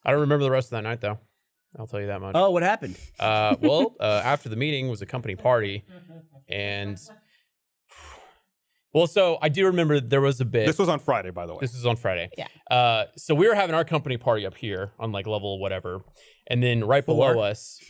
I don't remember the rest of that night, though. I'll tell you that much. Oh, what happened? After the meeting was a company party, and so I do remember there was a bit. This was on Friday, by the way. This is on Friday. Yeah. So we were having our company party up here on like level whatever, and then right below us,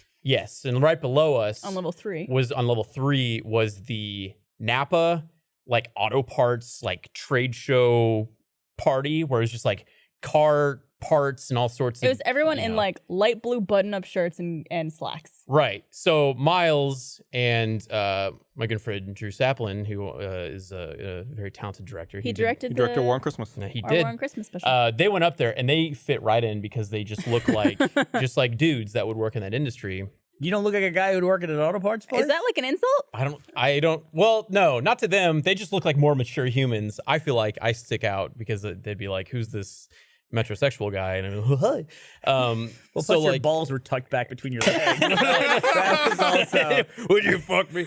and right below us On level 3. was the Napa like auto parts like trade show party where it was just like car parts and all sorts of. It was everyone in like light blue button-up shirts and slacks. Right. So Miles and my good friend Drew Saplin, who is a very talented director. He directed Director War on Christmas. No, he our did. War on Christmas special. They went up there and they fit right in because they just look like just like dudes that would work in that industry. You don't look like a guy who'd work at an auto parts place? Is that like an insult? I don't. Well, no, not to them. They just look like more mature humans. I feel like I stick out because they'd be like, "Who's this metrosexual guy?" And I'm like, Well, so your like balls were tucked back between your legs. That was also... Would you fuck me?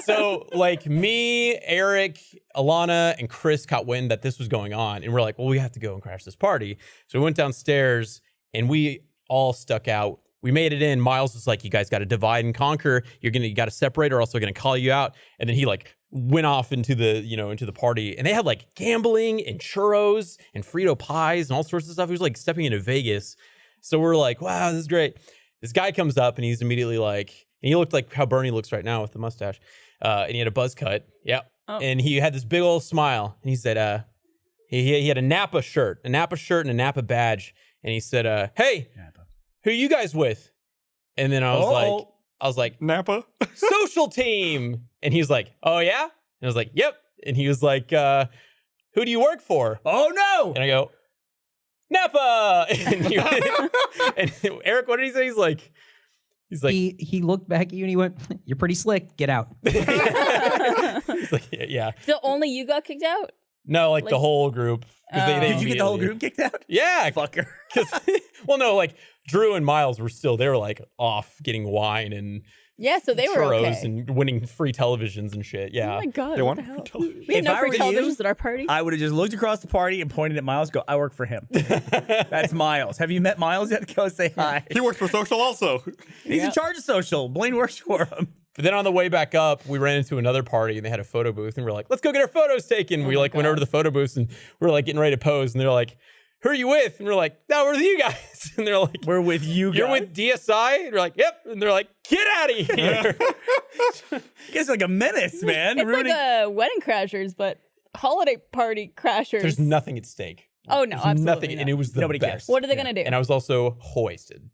So like me, Eric, Alana, and Chris caught wind that this was going on, and we're like, well, we have to go and crash this party. So we went downstairs, and we all stuck out. We made it in. Miles was like, you guys got to divide and conquer. You got to separate or else we're going to call you out. And then he like went off into the party, and they had like gambling and churros and Frito pies and all sorts of stuff. It was like stepping into Vegas. So we're like, wow, this is great. This guy comes up and he's immediately like, and he looked like how Bernie looks right now with the mustache. And he had a buzz cut. Yep. Oh. And he had this big old smile. And he said, he had a Napa shirt and a Napa badge. And he said, hey, who you guys with? And then I was like, Napa? social team. And he was like, oh yeah? And I was like, yep. And he was like, who do you work for? Oh no! And I go, Napa. And Eric, what did he say? He's like, he looked back at you and he went, "You're pretty slick. Get out." he's like, yeah. So only you got kicked out? No, like the whole group. Did you get the whole group kicked out? Yeah. Fucker. Well, no, like Drew and Miles were still, they were like off getting wine and Yeah, so they were churros okay. and winning free televisions and shit. Yeah. Oh my god, They what won the free hell? television. We had If no I free were you, televisions at our party. I would have just looked across the party and pointed at Miles, go, I work for him. That's Miles. Have you met Miles yet? Go say hi. He works for social also. He's in charge of social. Blaine works for him. But then on the way back up, we ran into another party and they had a photo booth and we are like, let's go get our photos taken. We like went over to the photo booth and we were like getting ready to pose and they're like, who are you with? And we're like, no, we're with you guys. And they're like, We're with you guys. you're with DSI? And we're like, yep. And they're like, get out of here. You guys are like a menace, man. It's like wedding crashers, but holiday party crashers. There's nothing at stake. Oh, no, There's absolutely nothing. not. And it was the Nobody best. cares. What are they going to do? And I was also hoisted.